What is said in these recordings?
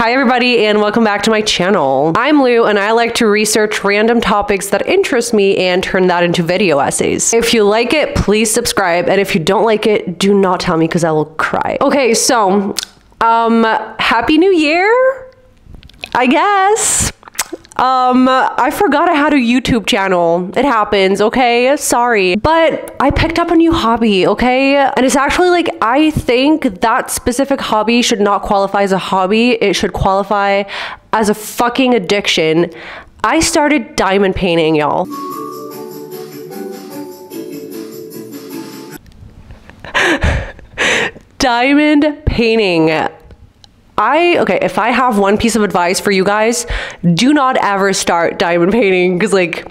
Hi everybody and welcome back to my channel. I'm Lou and I like to research random topics that interest me and turn that into video essays. If you like it, please subscribe, and if you don't like it, do not tell me because I will cry. Okay, so Happy New Year, I guess. I forgot I had a YouTube channel. It happens, okay? Sorry. But I picked up a new hobby, okay? And it's actually like, I think that specific hobby should not qualify as a hobby. It should qualify as a fucking addiction. I started diamond painting, y'all. Diamond painting. Okay, if I have one piece of advice for you guys, do not ever start diamond painting because like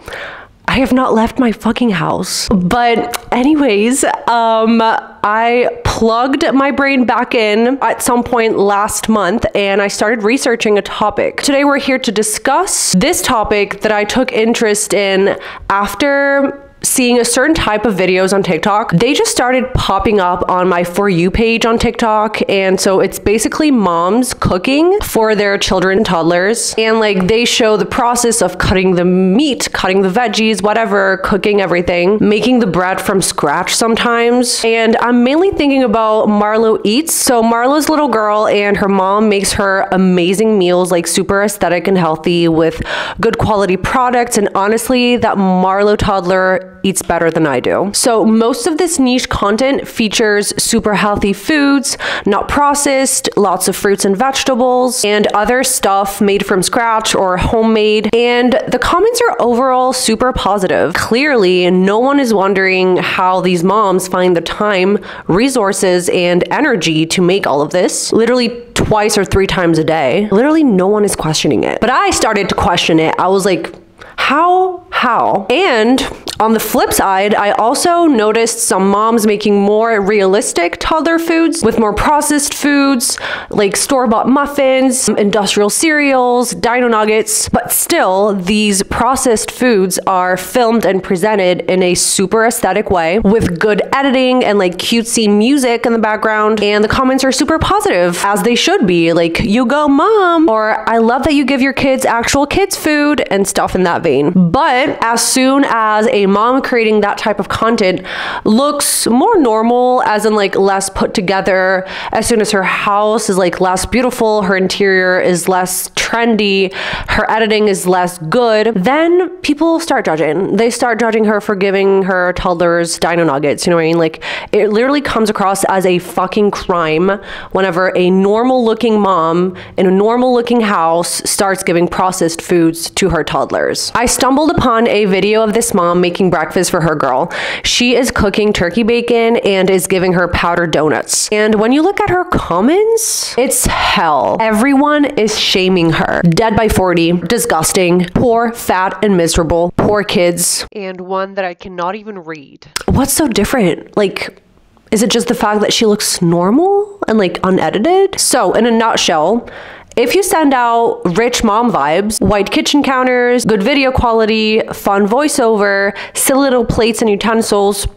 I have not left my fucking house. But anyways, I plugged my brain back in at some point last month and I started researching a topic. Today we're here to discuss this topic that I took interest in after seeing a certain type of videos on TikTok. They just started popping up on my For You page on TikTok. And so it's basically moms cooking for their children and toddlers. And like they show the process of cutting the meat, cutting the veggies, whatever, cooking everything, making the bread from scratch sometimes. And I'm mainly thinking about Marlo Eats. So Marlo's little girl and her mom makes her amazing meals, like super aesthetic and healthy with good quality products. And honestly, that Marlo toddler eats better than I do. So most of this niche content features super healthy foods, not processed, lots of fruits and vegetables, and other stuff made from scratch or homemade. And the comments are overall super positive. Clearly, no one is wondering how these moms find the time, resources, and energy to make all of this. Literally twice or 3 times a day. Literally no one is questioning it. But I started to question it. I was like, how? And on the flip side, I also noticed some moms making more realistic toddler foods with more processed foods, like store-bought muffins, industrial cereals, dino nuggets. But still, these processed foods are filmed and presented in a super aesthetic way with good editing and like cutesy music in the background. And the comments are super positive, as they should be. Like, you go mom, or I love that you give your kids actual kids food and stuff in that vein. But as soon as a mom creating that type of content looks more normal, as in like less put together, as soon as her house is like less beautiful, her interior is less trendy, her editing is less good, then people start judging. They start judging her for giving her toddlers dino nuggets. You know what I mean? Like, it literally comes across as a fucking crime whenever a normal looking mom in a normal looking house starts giving processed foods to her toddlers. I stumbled upon a video of this mom making breakfast for her girl. She is cooking turkey bacon and is giving her powdered donuts. And when you look at her comments, it's hell. Everyone is shaming her. Dead by 40, disgusting, poor, fat, and miserable, poor kids, and one that I cannot even read. What's so different? Like, is it just the fact that she looks normal and like unedited? So in a nutshell, if you send out rich mom vibes, white kitchen counters, good video quality, fun voiceover, silly little plates and utensils,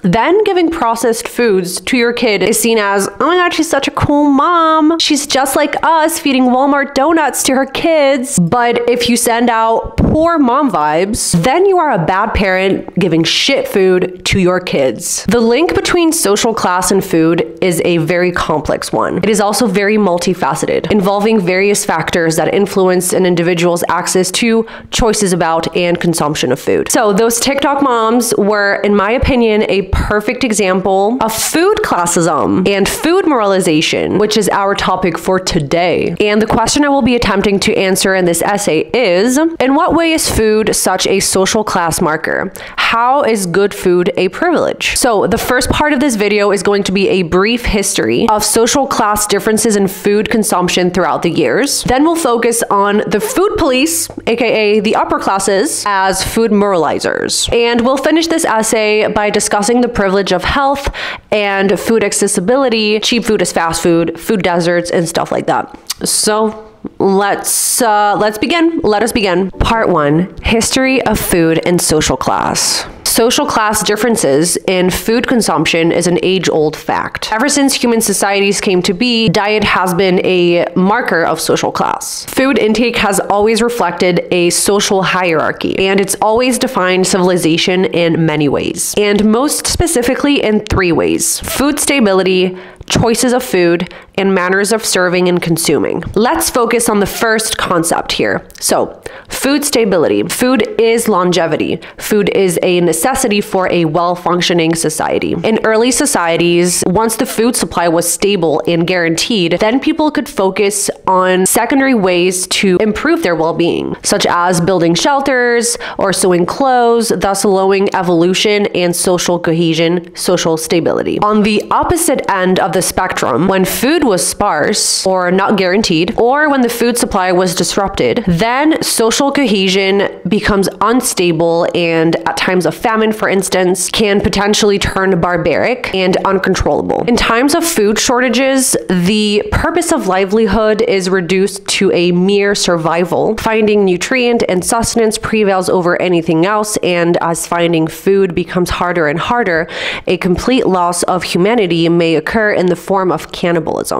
then giving processed foods to your kid is seen as, oh my god, she's such a cool mom. She's just like us, feeding Walmart donuts to her kids. But if you send out poor mom vibes, then you are a bad parent giving shit food to your kids. The link between social class and food is a very complex one. It is also very multifaceted, involving various factors that influence an individual's access to, choices about, and consumption of food. So those TikTok moms were, in my opinion, a perfect example of food classism and food moralization, which is our topic for today. And the question I will be attempting to answer in this essay is, in what way is food such a social class marker? How is good food a privilege? So the first part of this video is going to be a brief history of social class differences in food consumption throughout the years. Then we'll focus on the food police, aka the upper classes, as food moralizers. And we'll finish this essay by discussing the privilege of health and food accessibility, cheap food as fast food, food deserts, and stuff like that. So let's begin. Let us begin. Part 1, history of food and social class. Social class differences in food consumption is an age-old fact. Ever since human societies came to be, diet has been a marker of social class. Food intake has always reflected a social hierarchy, and it's always defined civilization in many ways, and most specifically in 3 ways: food stability, choices of food, and manners of serving and consuming. Let's focus on the first concept here. So, food stability. Food is longevity. Food is a necessity for a well-functioning society. In early societies, once the food supply was stable and guaranteed, then people could focus on secondary ways to improve their well-being, such as building shelters or sewing clothes, thus allowing evolution and social cohesion, social stability. On the opposite end of the spectrum, when food was sparse or not guaranteed, or when the food supply was disrupted, then social cohesion becomes unstable, and at times of famine, for instance, can potentially turn barbaric and uncontrollable. In times of food shortages, the purpose of livelihood is reduced to a mere survival. Finding nutrient and sustenance prevails over anything else, and as finding food becomes harder and harder, a complete loss of humanity may occur in the form of cannibalism.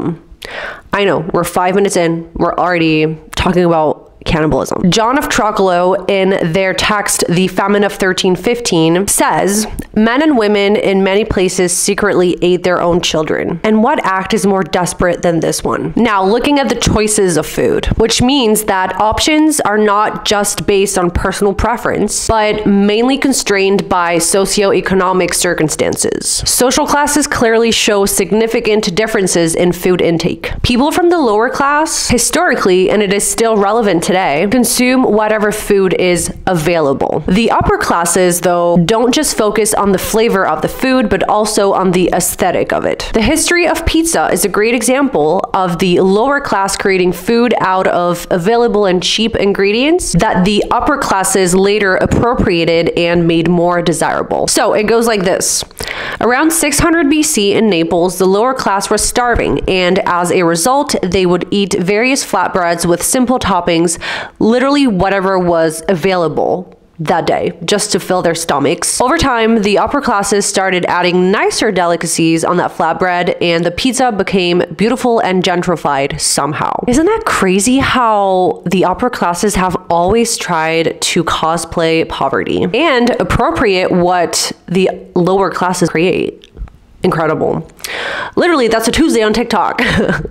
I know, we're 5 minutes in, we're already talking about cannibalism. John of Trocolo, in their text, The Famine of 1315, says, "Men and women in many places secretly ate their own children. And what act is more desperate than this one?" Now, looking at the choices of food, which means that options are not just based on personal preference, but mainly constrained by socioeconomic circumstances. Social classes clearly show significant differences in food intake. People from the lower class, historically, and it is still relevant today, consume whatever food is available. The upper classes, though, don't just focus on the flavor of the food, but also on the aesthetic of it. The history of pizza is a great example of the lower class creating food out of available and cheap ingredients that the upper classes later appropriated and made more desirable. So it goes like this. Around 600 BC in Naples, the lower class was starving, and as a result, they would eat various flatbreads with simple toppings, literally whatever was available that day, just to fill their stomachs. Over time, the upper classes started adding nicer delicacies on that flatbread, and the pizza became beautiful and gentrified somehow. Isn't that crazy how the upper classes have always tried to cosplay poverty and appropriate what the lower classes create? Incredible. Literally, that's a Tuesday on TikTok.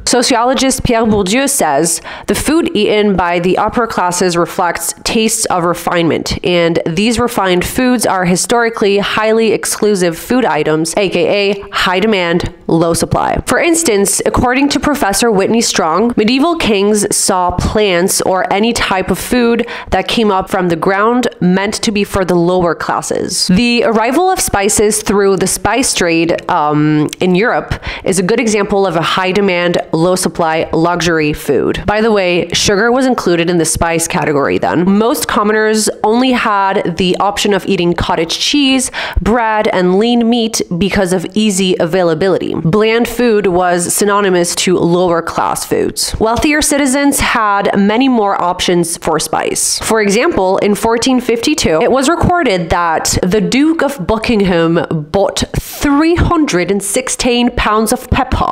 Sociologist Pierre Bourdieu says, the food eaten by the upper classes reflects tastes of refinement, and these refined foods are historically highly exclusive food items, aka high demand, low supply. For instance, according to Professor Whitney Strong, medieval kings saw plants or any type of food that came up from the ground meant to be for the lower classes. The arrival of spices through the spice trade in Europe is a good example of a high demand, low supply luxury food. By the way, sugar was included in the spice category then. Most commoners only had the option of eating cottage cheese, bread, and lean meat because of easy availability. Bland food was synonymous to lower class foods. Wealthier citizens had many more options for spice. For example, in 1452, it was recorded that the Duke of Buckingham bought 316 pounds of pepper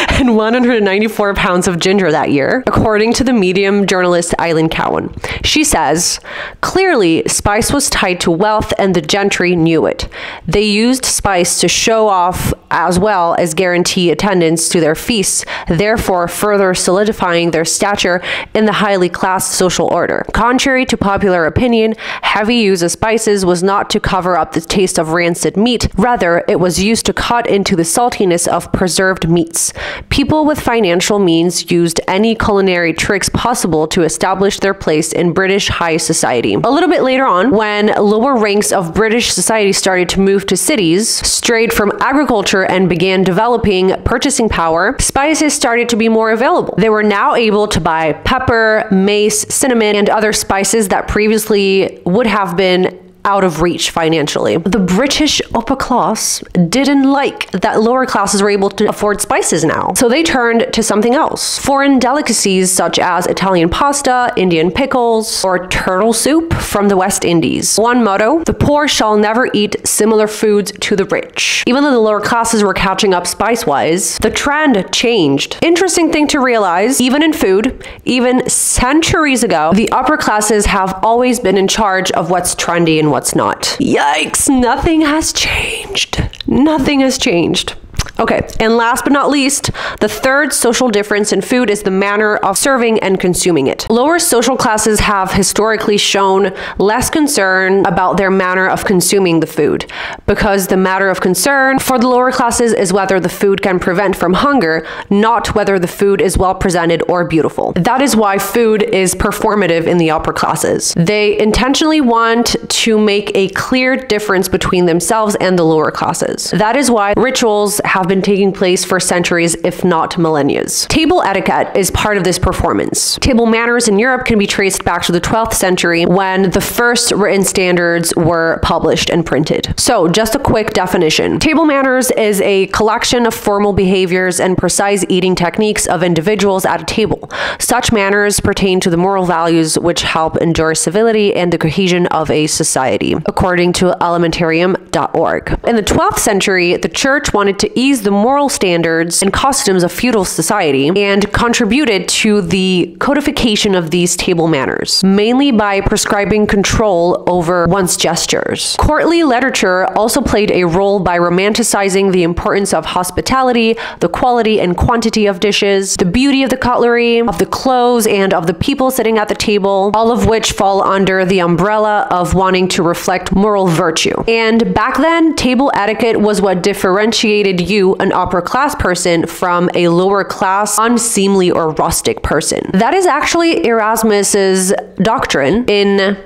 and 194 pounds of ginger that year, according to the Medium journalist Eileen Cowan. She says, clearly, spice was tied to wealth and the gentry knew it. They used spice to show off as well as guarantee attendance to their feasts, therefore further solidifying their stature in the highly classed social order. Contrary to popular opinion, heavy use of spices was not to cover up the taste of rancid meat, rather it was used to cut into the saltiness of preserved meats. People with financial means used any culinary tricks possible to establish their place in British high society. A little bit later on, when lower ranks of British society started to move to cities, strayed from agriculture and began developing purchasing power, spices started to be more available. They were now able to buy pepper, mace, cinnamon, and other spices that previously would have been out of reach financially. The British upper class didn't like that lower classes were able to afford spices now, so they turned to something else. Foreign delicacies such as Italian pasta, Indian pickles, or turtle soup from the West Indies. One motto: the poor shall never eat similar foods to the rich. Even though the lower classes were catching up spice-wise, the trend changed. Interesting thing to realize, even in food, even centuries ago, the upper classes have always been in charge of what's trendy and what's not. Yikes, nothing has changed. Nothing has changed. Okay, and last but not least, the third social difference in food is the manner of serving and consuming it. Lower social classes have historically shown less concern about their manner of consuming the food, because the matter of concern for the lower classes is whether the food can prevent from hunger, not whether the food is well presented or beautiful. That is why food is performative in the upper classes. They intentionally want to make a clear difference between themselves and the lower classes. That is why rituals have been taking place for centuries, if not millennia. Table etiquette is part of this performance. Table manners in Europe can be traced back to the 12th century when the first written standards were published and printed. So, just a quick definition. Table manners is a collection of formal behaviors and precise eating techniques of individuals at a table. Such manners pertain to the moral values which help ensure civility and the cohesion of a society, according to elementarium.org. In the 12th century, the church wanted to ease the moral standards and customs of feudal society and contributed to the codification of these table manners, mainly by prescribing control over one's gestures. Courtly literature also played a role by romanticizing the importance of hospitality, the quality and quantity of dishes, the beauty of the cutlery, of the clothes, and of the people sitting at the table, all of which fall under the umbrella of wanting to reflect moral virtue. And back then, table etiquette was what differentiated you, an upper class person, from a lower class, unseemly or rustic person. That is actually Erasmus's doctrine in,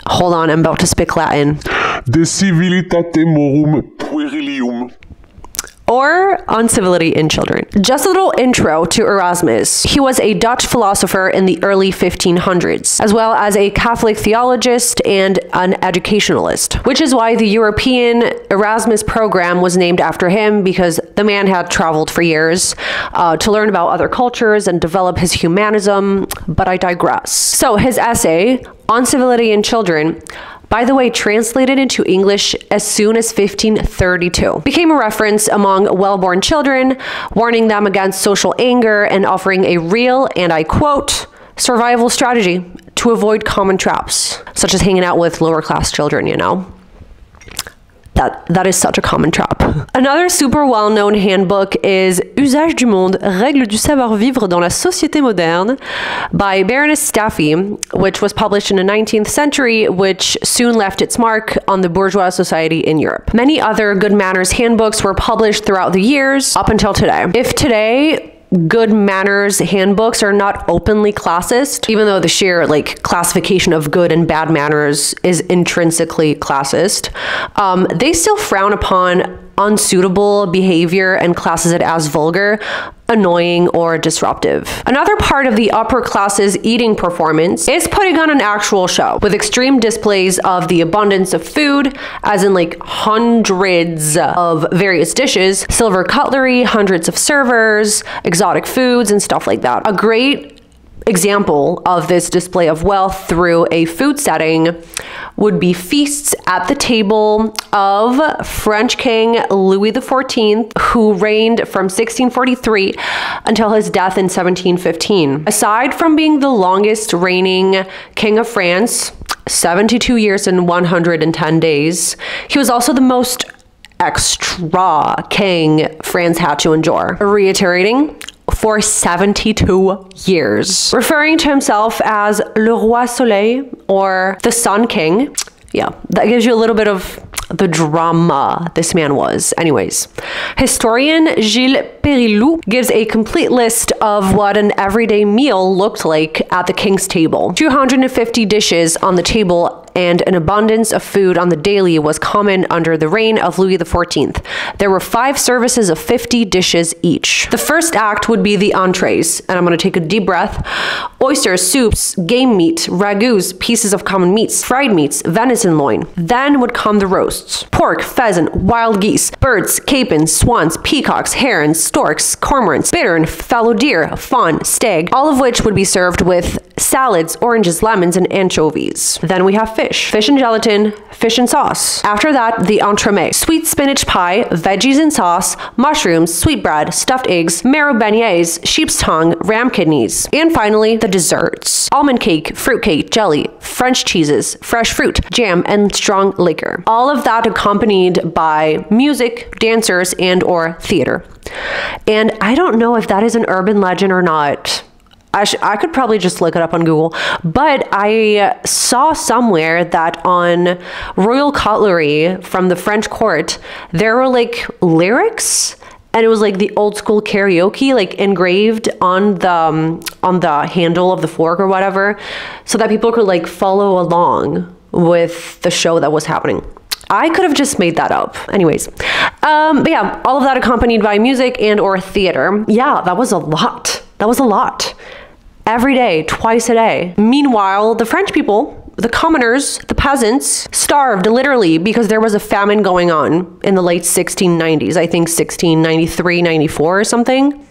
hold on, I'm about to speak Latin. De civilitate morum puerilium. Or uncivility in children. Just a little intro to Erasmus. He was a Dutch philosopher in the early 1500s, as well as a Catholic theologist and an educationalist, which is why the European Erasmus program was named after him, because the man had traveled for years to learn about other cultures and develop his humanism, but I digress. So his essay, On Civility in Children, by the way, translated into English as soon as 1532, became a reference among well-born children, warning them against social anger and offering a real, and I quote, survival strategy to avoid common traps, such as hanging out with lower-class children, you know? That is such a common trap. Another super well-known handbook is Usage du monde, règles du savoir-vivre dans la société moderne by Baroness Staffy, which was published in the 19th century, which soon left its mark on the bourgeois society in Europe. Many other good manners handbooks were published throughout the years up until today. If today, good manners handbooks are not openly classist, even though the sheer classification of good and bad manners is intrinsically classist, they still frown upon unsuitable behavior and classes it as vulgar, annoying, or disruptive. Another part of the upper classes eating performance is putting on an actual show with extreme displays of the abundance of food, as in hundreds of various dishes, silver cutlery, hundreds of servers, exotic foods, and stuff like that. A great example of this display of wealth through a food setting would be feasts at the table of French King Louis XIV, who reigned from 1643 until his death in 1715. Aside from being the longest reigning king of France, 72 years and 110 days, he was also the most extra king France had to endure. Reiterating, for 72 years, referring to himself as Le Roi Soleil, or the Sun King. Yeah, that gives you a little bit of the drama this man was. Anyways, historian Gilles Perilloux gives a complete list of what an everyday meal looked like at the king's table. 250 dishes on the table and an abundance of food on the daily was common under the reign of Louis XIV. There were 5 services of 50 dishes each. The first act would be the entrees, and I'm going to take a deep breath. Oysters, soups, game meat, ragouts, pieces of common meats, fried meats, venison loin. Then would come the roasts. Pork, pheasant, wild geese, birds, capons, swans, peacocks, herons, storks, cormorants, bittern, fallow deer, fawn, stag, all of which would be served with salads, oranges, lemons, and anchovies. Then we have fish and gelatin, fish and sauce. After that, the entremet. Sweet spinach pie, veggies and sauce, mushrooms, sweetbread, stuffed eggs, marrow beignets, sheep's tongue, ram kidneys. And finally, the desserts. Almond cake, fruit cake, jelly, French cheeses, fresh fruit, jam, and strong liquor. All of that accompanied by music, dancers, and or theater. And I don't know if that is an urban legend or not. I could probably just look it up on Google, but I saw somewhere that on royal cutlery from the French court, there were like lyrics, and it was like the old school karaoke, like engraved on the handle of the fork or whatever, so that people could like follow along with the show that was happening. I could have just made that up. Anyways, but yeah, all of that accompanied by music and or theater. Yeah, that was a lot. That was a lot. Every day, twice a day. Meanwhile, the French people, the commoners, the peasants, starved literally because there was a famine going on in the late 1690s. I think 1693, 94 or something.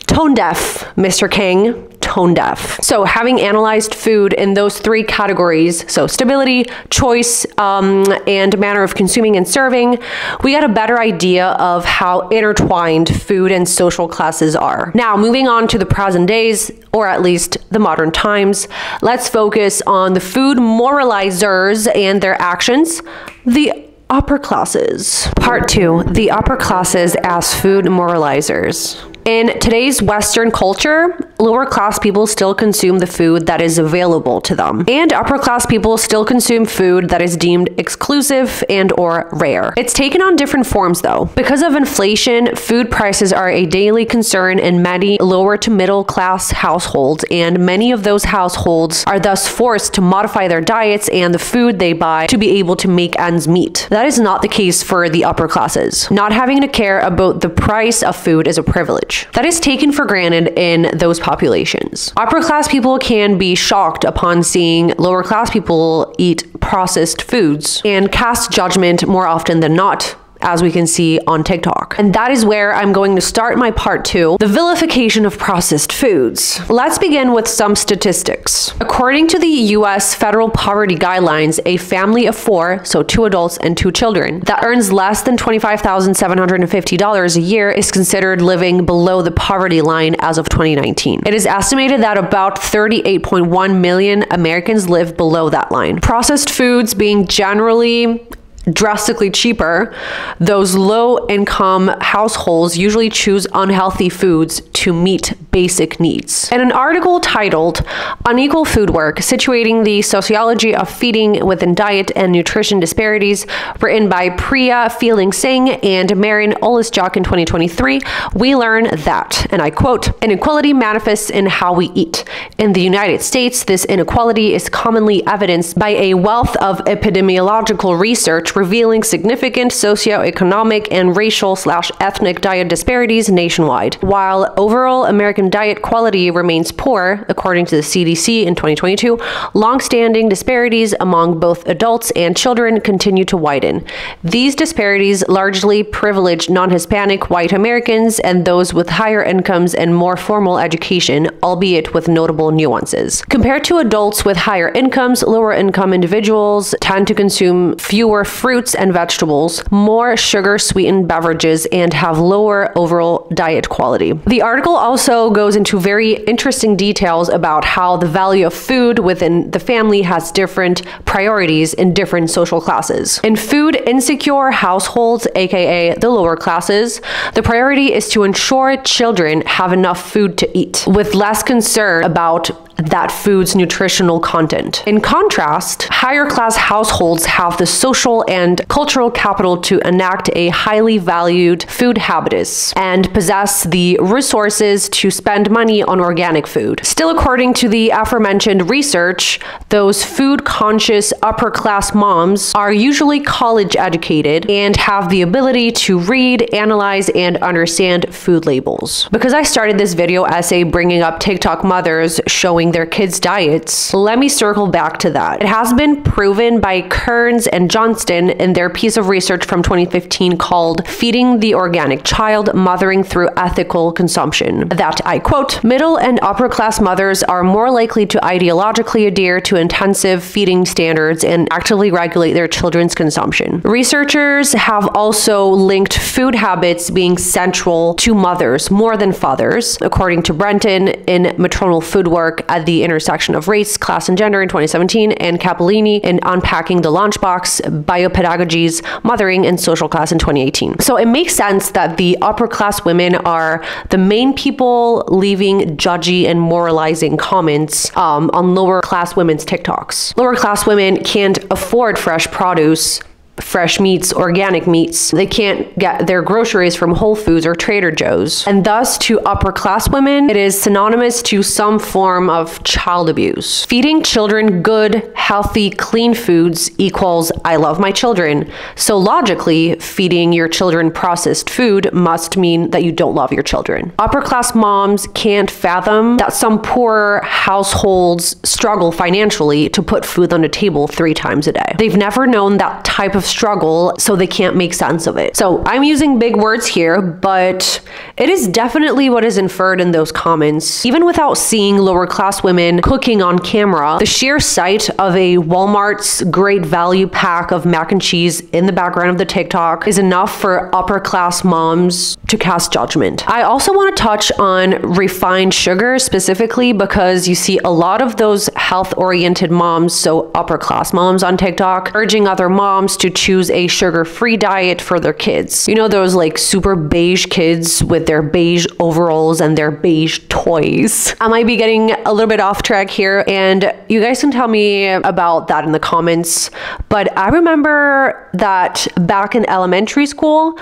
Tone deaf, Mr. King. Tone deaf. So having analyzed food in those 3 categories, so stability, choice, and manner of consuming and serving, we got a better idea of how intertwined food and social classes are. Now, moving on to the present days, or at least the modern times, let's focus on the food moralizers and their actions, the upper classes. Part 2, the upper classes as food moralizers. In today's Western culture, lower class people still consume the food that is available to them, and upper class people still consume food that is deemed exclusive and or rare. It's taken on different forms though. Because of inflation, food prices are a daily concern in many lower to middle class households, and many of those households are thus forced to modify their diets and the food they buy to be able to make ends meet. That is not the case for the upper classes. Not having to care about the price of food is a privilege that is taken for granted in those populations. Upper class people can be shocked upon seeing lower class people eat processed foods and cast judgment more often than not, as we can see on TikTok. And that is where I'm going to start my part 2, the vilification of processed foods. Let's begin with some statistics. According to the US federal poverty guidelines, a family of 4, so 2 adults and 2 children, that earns less than $25,750 a year is considered living below the poverty line as of 2019. It is estimated that about 38.1 million Americans live below that line. Processed foods being generally drastically cheaper, those low-income households usually choose unhealthy foods to meet basic needs. In an article titled Unequal Food Work, Situating the Sociology of Feeding Within Diet and Nutrition Disparities, written by Priya Feeling Singh and Marin Olisjak in 2023, we learn that, and I quote, inequality manifests in how we eat. In the United States, this inequality is commonly evidenced by a wealth of epidemiological research revealing significant socioeconomic and racial/ethnic diet disparities nationwide. While overall American diet quality remains poor, according to the CDC in 2022, long-standing disparities among both adults and children continue to widen. These disparities largely privilege non-Hispanic white Americans and those with higher incomes and more formal education, albeit with notable nuances. Compared to adults with higher incomes, lower income individuals tend to consume fewer fruits and vegetables, more sugar-sweetened beverages, and have lower overall diet quality. The article also goes into very interesting details about how the value of food within the family has different priorities in different social classes. In food-insecure households, aka the lower classes, the priority is to ensure children have enough food to eat, with less concern about that food's nutritional content. In contrast, higher class households have the social and cultural capital to enact a highly valued food habitus and possess the resources to spend money on organic food. Still, according to the aforementioned research, those food-conscious upper-class moms are usually college educated and have the ability to read, analyze, and understand food labels. Because I started this video essay bringing up TikTok mothers showing their kids' diets, let me circle back to that. It has been proven by Kearns and Johnston in their piece of research from 2015 called Feeding the Organic Child, Mothering Through Ethical Consumption, that, I quote, middle and upper class mothers are more likely to ideologically adhere to intensive feeding standards and actively regulate their children's consumption. Researchers have also linked food habits being central to mothers more than fathers, according to Brenton in Maternal Food Work at the Intersection of Race, Class, and Gender in 2017, and Cappellini in Unpacking the Lunchbox, Biopedagogies, Mothering, and Social Class in 2018. So it makes sense that the upper class women are the main people leaving judgy and moralizing comments on lower class women's TikToks. Lower class women can't afford fresh produce, fresh meats, organic meats. They can't get their groceries from Whole Foods or Trader Joe's. And thus, to upper class women, it is synonymous to some form of child abuse. Feeding children good, healthy, clean foods equals I love my children. So logically, feeding your children processed food must mean that you don't love your children. Upper class moms can't fathom that some poor households struggle financially to put food on the table 3 times a day. They've never known that type of struggle, so they can't make sense of it. So I'm using big words here, but it is definitely what is inferred in those comments. Even without seeing lower class women cooking on camera, the sheer sight of a Walmart's great value pack of mac and cheese in the background of the TikTok is enough for upper class moms to cast judgment. I also want to touch on refined sugar specifically because you see a lot of those health-oriented moms, so upper class moms on TikTok, urging other moms to choose a sugar-free diet for their kids. You know, those like super beige kids with their beige overalls and their beige toys. I might be getting a little bit off track here, and you guys can tell me about that in the comments. But I remember that back in elementary school,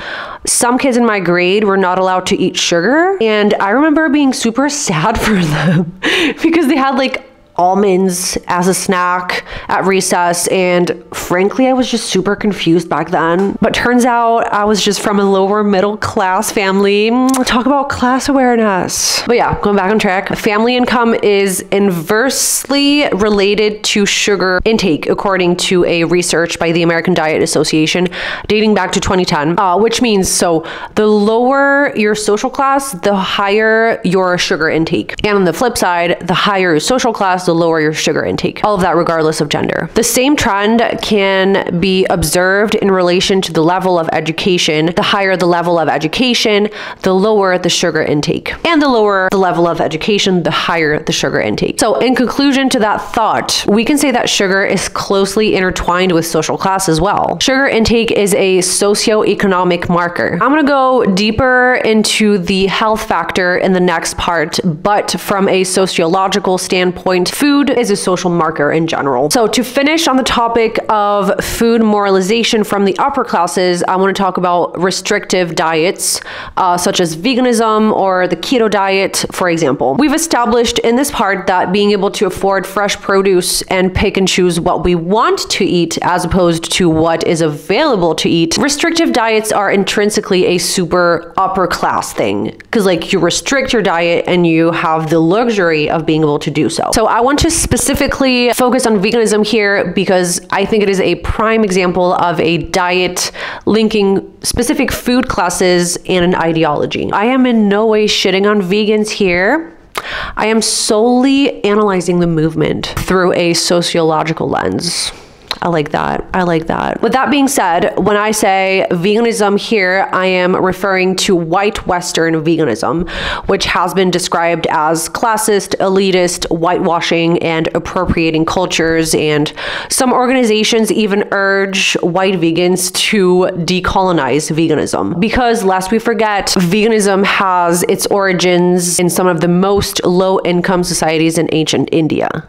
some kids in my grade were not allowed to eat sugar. And I remember being super sad for them because they had like almonds as a snack at recess, and frankly I was just super confused back then. But turns out I was just from a lower middle class family. Talk about class awareness. But yeah, going back on track, family income is inversely related to sugar intake according to a research by the American Diet Association dating back to 2010, which means so the lower your social class, the higher your sugar intake, and on the flip side, the higher your social class, the lower your sugar intake. All of that regardless of gender. The same trend can be observed in relation to the level of education. The higher the level of education, the lower the sugar intake. And the lower the level of education, the higher the sugar intake. So in conclusion to that thought, we can say that sugar is closely intertwined with social class as well. Sugar intake is a socioeconomic marker. I'm gonna go deeper into the health factor in the next part, but from a sociological standpoint, food is a social marker in general. So to finish on the topic of food moralization from the upper classes, I want to talk about restrictive diets, such as veganism or the keto diet, for example. We've established in this part that being able to afford fresh produce and pick and choose what we want to eat as opposed to what is available to eat, restrictive diets are intrinsically a super upper class thing, because like you restrict your diet and you have the luxury of being able to do so. So I want to specifically focus on veganism here because I think it is a prime example of a diet linking specific food classes and an ideology. I am in no way shitting on vegans here. I am solely analyzing the movement through a sociological lens. I like that. I like that. With that being said, when I say veganism here, I am referring to white Western veganism, which has been described as classist, elitist, whitewashing, and appropriating cultures. And some organizations even urge white vegans to decolonize veganism. Because lest we forget, veganism has its origins in some of the most low-income societies in ancient India.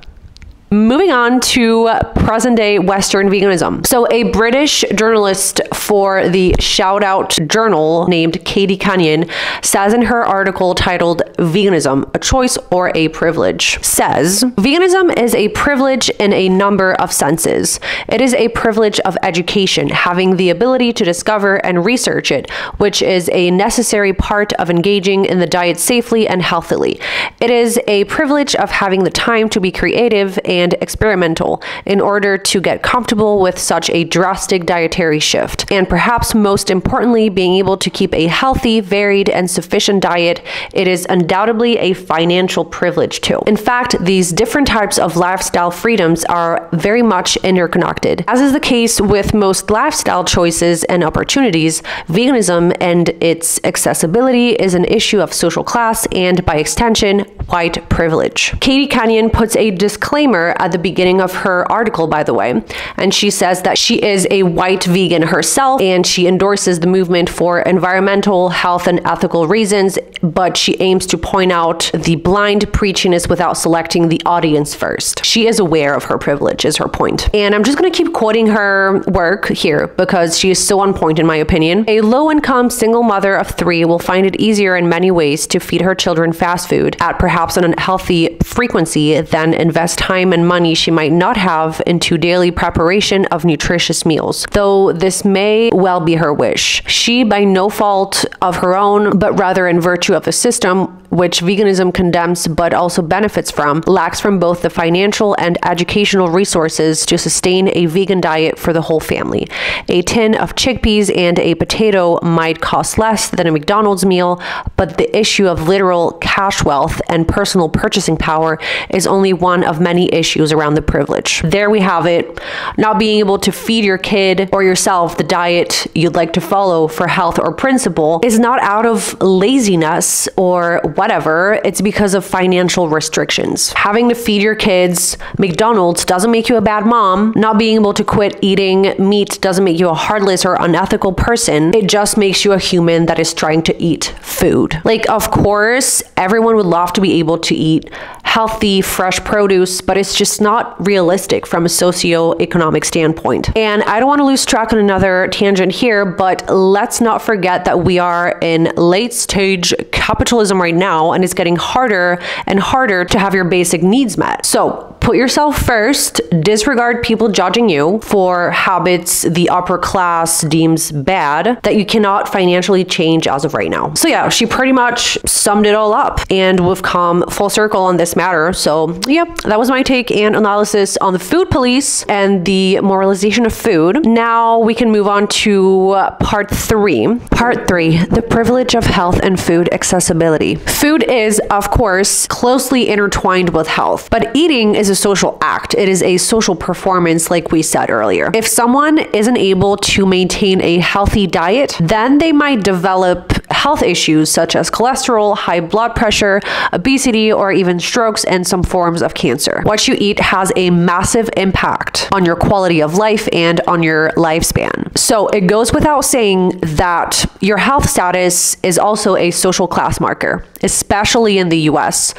Moving on to present-day Western veganism. So a British journalist for the Shout Out Journal named Katie Kenyon says in her article titled Veganism, a Choice or a Privilege, says, veganism is a privilege in a number of senses. It is a privilege of education, having the ability to discover and research it, which is a necessary part of engaging in the diet safely and healthily. It is a privilege of having the time to be creative and experimental in order to get comfortable with such a drastic dietary shift. And perhaps most importantly, being able to keep a healthy, varied, and sufficient diet, it is undoubtedly a financial privilege too. In fact, these different types of lifestyle freedoms are very much interconnected. As is the case with most lifestyle choices and opportunities, veganism and its accessibility is an issue of social class and, by extension, white privilege. Katie Kenyon puts a disclaimer at the beginning of her article, by the way, and she says that she is a white vegan herself and she endorses the movement for environmental, health, and ethical reasons, but she aims to point out the blind preachiness without selecting the audience first. She is aware of her privilege, is her point. And I'm just going to keep quoting her work here because she is so on point in my opinion. A low-income single mother of 3 will find it easier in many ways to feed her children fast food at perhaps an unhealthy frequency than invest time and money she might not have into daily preparation of nutritious meals. Though this may well be her wish, she, by no fault of her own, but rather in virtue of the system which veganism condemns but also benefits from, lacks from both the financial and educational resources to sustain a vegan diet for the whole family. A tin of chickpeas and a potato might cost less than a McDonald's meal, but the issue of literal cash wealth and personal purchasing power is only one of many issues around the privilege. There we have it. Not being able to feed your kid or yourself the diet you'd like to follow for health or principle is not out of laziness or whatever, it's because of financial restrictions. Having to feed your kids McDonald's doesn't make you a bad mom. Not being able to quit eating meat doesn't make you a heartless or unethical person. It just makes you a human that is trying to eat food. Like, of course, everyone would love to be able to eat healthy, fresh produce, but it's just not realistic from a socio-economic standpoint. And I don't want to lose track on another tangent here, but let's not forget that we are in late stage capitalism right now, and it's getting harder and harder to have your basic needs met. So put yourself first, disregard people judging you for habits the upper class deems bad that you cannot financially change as of right now. So yeah, she pretty much summed it all up, and we've come full circle on this matter. So yeah, that was my take and analysis on the food police and the moralization of food. Now we can move on to part 3. Part 3, the privilege of health and food accessibility. Food is, of course, closely intertwined with health, but eating is a social act. It is a social performance, like we said earlier. If someone isn't able to maintain a healthy diet, then they might develop health issues such as cholesterol, high blood pressure, obesity, or even strokes and some forms of cancer. What you eat has a massive impact on your quality of life and on your lifespan. So it goes without saying that your health status is also a social class marker, especially in the US,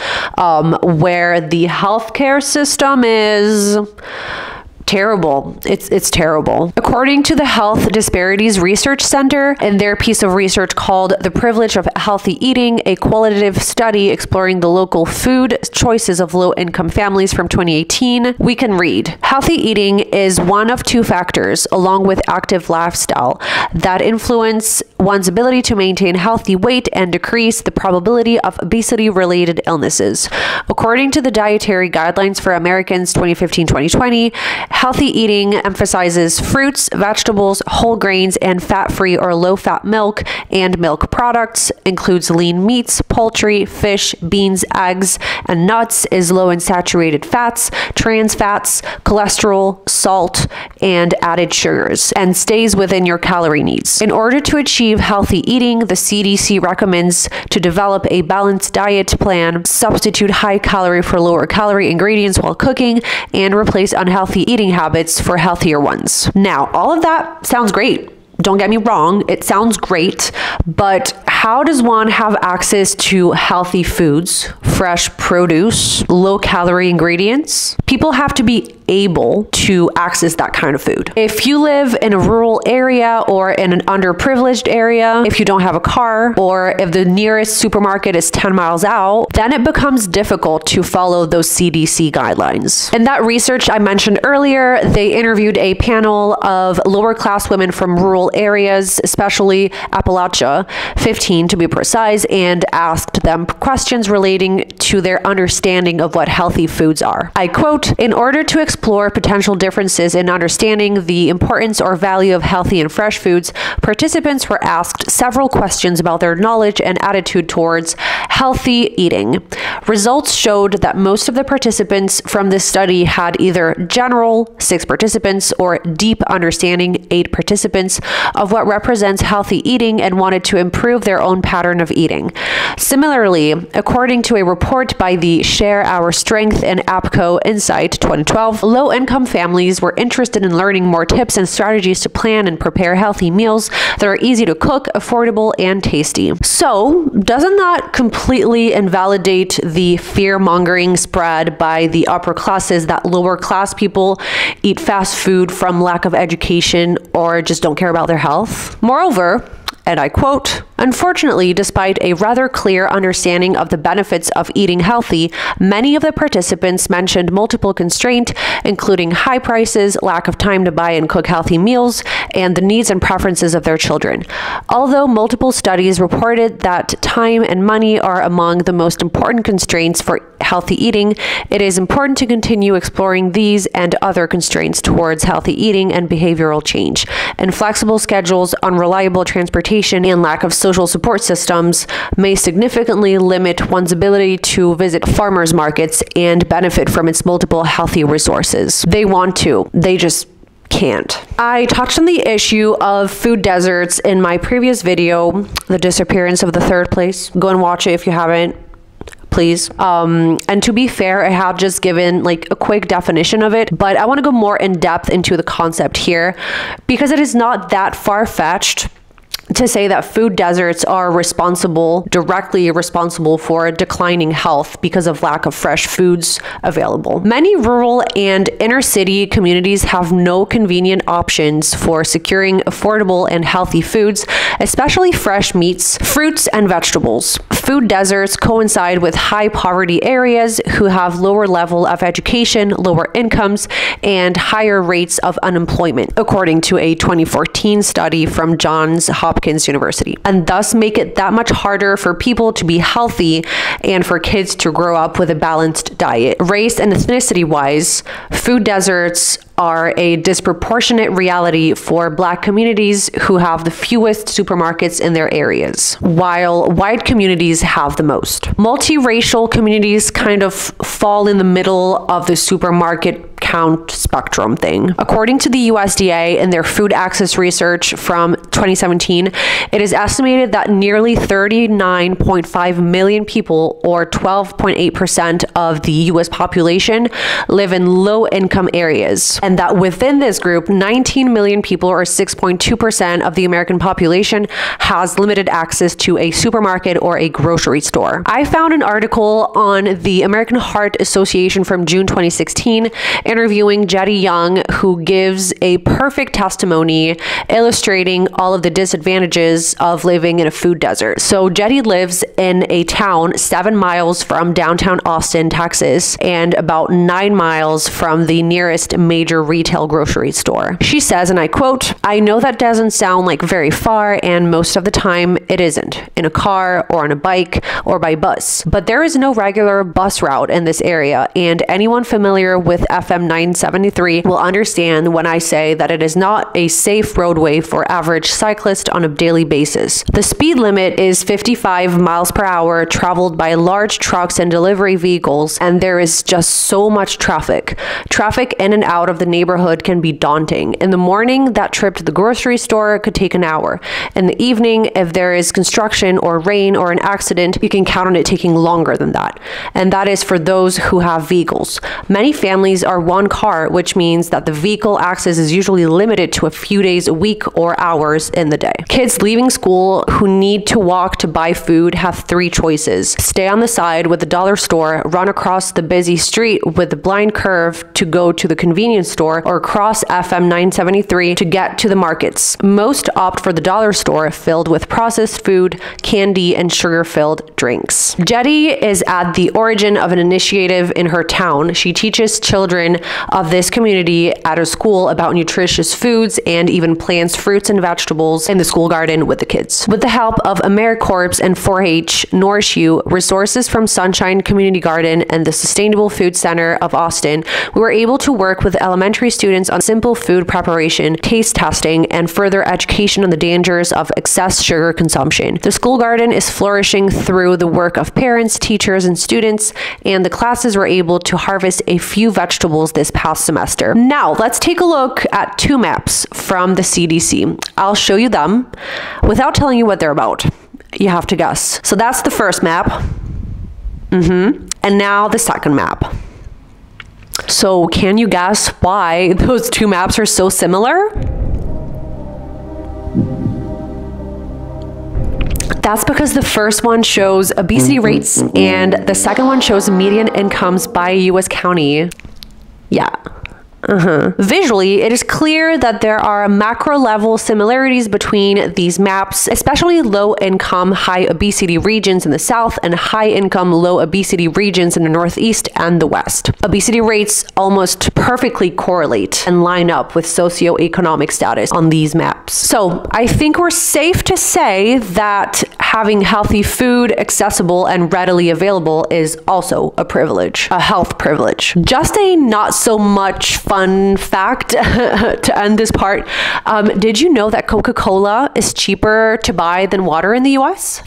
where the healthcare system is terrible. It's terrible. According to the Health Disparities Research Center, in their piece of research called The Privilege of Healthy Eating, a qualitative study exploring the local food choices of low-income families from 2018, we can read, healthy eating is one of 2 factors, along with active lifestyle, that influence one's ability to maintain healthy weight and decrease the probability of obesity-related illnesses. According to the Dietary Guidelines for Americans 2015-2020, Healthy eating emphasizes fruits, vegetables, whole grains, and fat-free or low-fat milk and milk products, includes lean meats, poultry, fish, beans, eggs, and nuts, is low in saturated fats, trans fats, cholesterol, salt, and added sugars, and stays within your calorie needs. In order to achieve healthy eating, the CDC recommends to develop a balanced diet plan, substitute high calorie for lower calorie ingredients while cooking, and replace unhealthy eating habits for healthier ones. Now, all of that sounds great. Don't get me wrong, it sounds great, but how does one have access to healthy foods, fresh produce, low-calorie ingredients? People have to be able to access that kind of food. If you live in a rural area or in an underprivileged area, if you don't have a car, or if the nearest supermarket is 10 miles out, then it becomes difficult to follow those CDC guidelines. In that research I mentioned earlier, they interviewed a panel of lower-class women from rural areas, especially Appalachia, 15 to be precise, and asked them questions relating to their understanding of what healthy foods are. I quote, "In order to explore potential differences in understanding the importance or value of healthy and fresh foods, participants were asked several questions about their knowledge and attitude towards healthy eating. Results showed that most of the participants from this study had either general, 6 participants, or deep understanding, 8 participants, of what represents healthy eating and wanted to improve their own pattern of eating. Similarly, according to a report by the Share Our Strength and APCO Insight 2012, low-income families were interested in learning more tips and strategies to plan and prepare healthy meals that are easy to cook, affordable, and tasty." So, doesn't that completely invalidate the fear-mongering spread by the upper classes that lower-class people eat fast food from lack of education or just don't care about their health? Moreover, and I quote, "Unfortunately, despite a rather clear understanding of the benefits of eating healthy, many of the participants mentioned multiple constraints, including high prices, lack of time to buy and cook healthy meals, and the needs and preferences of their children. Although multiple studies reported that time and money are among the most important constraints for healthy eating, it is important to continue exploring these and other constraints towards healthy eating and behavioral change. Inflexible schedules, unreliable transportation, and lack of social support systems may significantly limit one's ability to visit farmers markets and benefit from its multiple healthy resources. They want to, they just can't." I touched on the issue of food deserts in my previous video, The Disappearance of the Third Place. Go and watch it if you haven't, please. And to be fair, I have just given like a quick definition of it, but I want to go more in depth into the concept here because it is not that far-fetched to say that food deserts are directly responsible for declining health because of lack of fresh foods available. Many rural and inner city communities have no convenient options for securing affordable and healthy foods, especially fresh meats, fruits, and vegetables. Food deserts coincide with high poverty areas who have lower level of education, lower incomes, and higher rates of unemployment, according to a 2014 study from Johns Hopkins University, and thus make it that much harder for people to be healthy and for kids to grow up with a balanced diet. Race and ethnicity wise, food deserts are a disproportionate reality for Black communities who have the fewest supermarkets in their areas, while white communities have the most. Multiracial communities kind of fall in the middle of the supermarket count spectrum thing. According to the USDA in their food access research from 2017, it is estimated that nearly 39.5 million people, or 12.8% of the US population, live in low-income areas, and that within this group, 19 million people, or 6.2% of the American population, has limited access to a supermarket or a grocery store. I found an article on the American Heart Association from June 2016 interviewing Jetty Young, who gives a perfect testimony illustrating all of the disadvantages of living in a food desert. So Jetty lives in a town 7 miles from downtown Austin, Texas, and about 9 miles from the nearest major retail grocery store. She says, and I quote, "I know that doesn't sound like very far, and most of the time it isn't, in a car or on a bike or by bus. But there is no regular bus route in this area, and anyone familiar with FM FM 973 will understand when I say that it is not a safe roadway for average cyclists on a daily basis. The speed limit is 55 miles per hour traveled by large trucks and delivery vehicles, and there is just so much traffic. Traffic in and out of the neighborhood can be daunting. In the morning, that trip to the grocery store could take an hour. In the evening, if there is construction or rain or an accident, you can count on it taking longer than that. And that is for those who have vehicles. Many families are one car, which means that the vehicle access is usually limited to a few days a week or hours in the day. Kids leaving school who need to walk to buy food have three choices. Stay on the side with the dollar store, run across the busy street with the blind curve to go to the convenience store, or cross FM 973 to get to the markets. Most opt for the dollar store filled with processed food, candy, and sugar-filled drinks. Jetty is at the origin of an initiative in her town. She teaches children of this community at a school about nutritious foods and even plants fruits and vegetables in the school garden with the kids. With the help of AmeriCorps and 4-H, Nourish You, resources from Sunshine Community Garden, and the Sustainable Food Center of Austin, we were able to work with elementary students on simple food preparation, taste testing, and further education on the dangers of excess sugar consumption. The school garden is flourishing through the work of parents, teachers, and students, and the classes were able to harvest a few vegetables this past semester. Now, let's take a look at two maps from the CDC. I'll show you them without telling you what they're about. You have to guess. So that's the first map. And now the second map. So can you guess why those two maps are so similar? That's because the first one shows obesity rates and the second one shows median incomes by U.S. county. Yeah. Visually, it is clear that there are macro-level similarities between these maps, especially low-income, high-obesity regions in the South and high-income, low-obesity regions in the Northeast and the West. Obesity rates almost perfectly correlate and line up with socioeconomic status on these maps. So I think we're safe to say that having healthy food accessible and readily available is also a privilege, a health privilege. Just a not so much fun fact to end this part. Did you know that Coca-Cola is cheaper to buy than water in the US?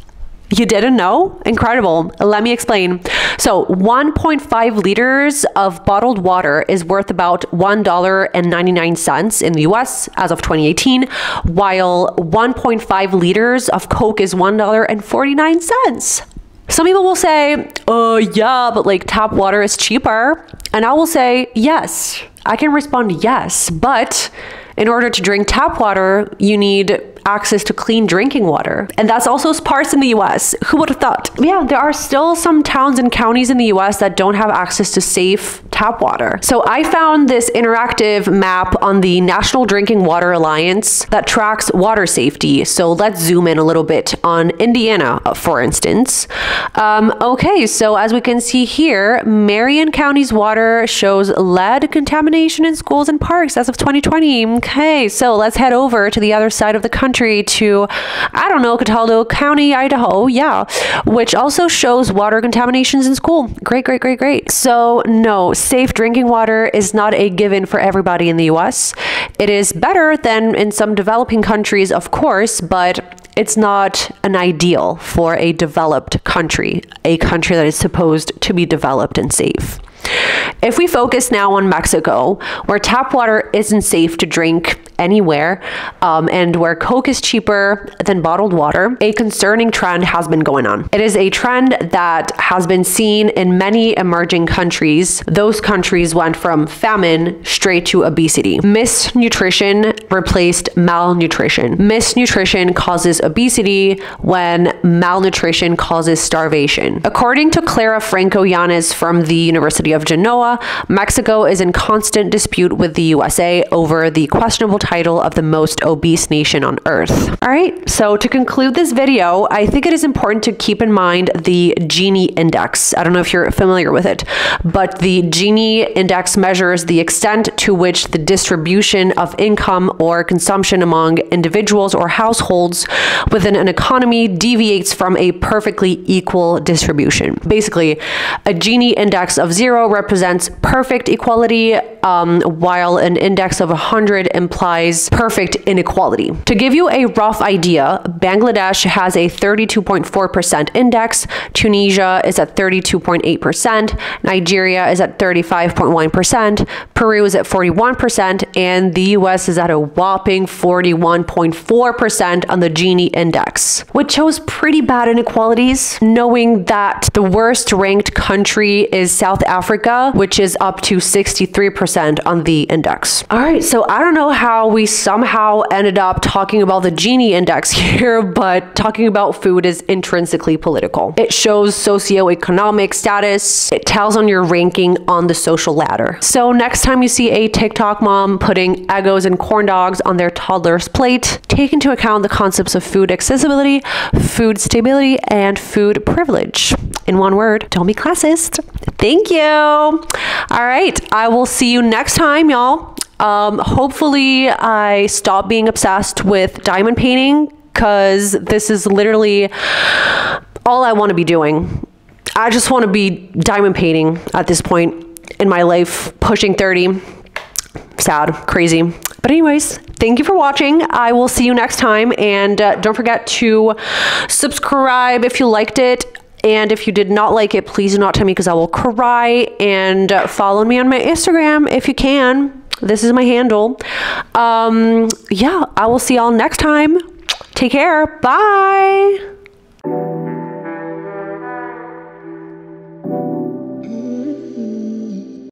You didn't know? Incredible. Let me explain. So 1.5 liters of bottled water is worth about $1.99 in the US as of 2018, while 1.5 liters of Coke is $1.49. Some people will say, oh yeah, but like tap water is cheaper. And I will say, yes. I can respond yes, but in order to drink tap water, you need access to clean drinking water. And that's also sparse in the US. Who would have thought? Yeah, there are still some towns and counties in the US that don't have access to safe tap water. So I found this interactive map on the National Drinking Water Alliance that tracks water safety. So let's zoom in a little bit on Indiana, for instance. Okay, so as we can see here, Marion County's water shows lead contamination in schools and parks as of 2020. Okay, so let's head over to the other side of the country to, I don't know, Cataldo County, Idaho, yeah, which also shows water contaminations in school. Great, great, great, great. So no, safe drinking water is not a given for everybody in the US. It is better than in some developing countries, of course, but it's not an ideal for a developed country, a country that is supposed to be developed and safe. If we focus now on Mexico, where tap water isn't safe to drink anywhere, and where Coke is cheaper than bottled water, a concerning trend has been going on. It is a trend that has been seen in many emerging countries. Those countries went from famine straight to obesity. Misnutrition replaced malnutrition. Misnutrition causes obesity when malnutrition causes starvation. According to Clara Franco Yanes from the University of Genoa, Mexico is in constant dispute with the USA over the questionable title of the most obese nation on earth. All right, so to conclude this video, I think it is important to keep in mind the Gini index. I don't know if you're familiar with it, but the Gini index measures the extent to which the distribution of income or consumption among individuals or households within an economy deviates from a perfectly equal distribution. Basically, a Gini index of 0 represents perfect equality, while an index of 100 implies perfect inequality. To give you a rough idea, Bangladesh has a 32.4% index, Tunisia is at 32.8%, Nigeria is at 35.1%, Peru is at 41%, and the US is at a whopping 41.4% on the Gini index, which shows pretty bad inequalities, knowing that the worst ranked country is South Africa, which is up to 63% on the index. All right, so I don't know how we somehow ended up talking about the Gini index here, but talking about food is intrinsically political. It shows socioeconomic status. It tells on your ranking on the social ladder. So next time you see a TikTok mom putting Eggos and corn dogs on their toddler's plate, take into account the concepts of food accessibility, food stability, and food privilege. In one word, don't be classist. Thank you. All right, I will see you next time, y'all. Hopefully I stop being obsessed with diamond painting, because this is literally all I want to be doing. I just want to be diamond painting at this point in my life, pushing 30. Sad, crazy. But anyways, thank you for watching. I will see you next time. And don't forget to subscribe if you liked it. And if you did not like it, please do not tell me, because I will cry. And follow me on my Instagram if you can. This is my handle. Yeah, I will see y'all next time. Take care. Bye.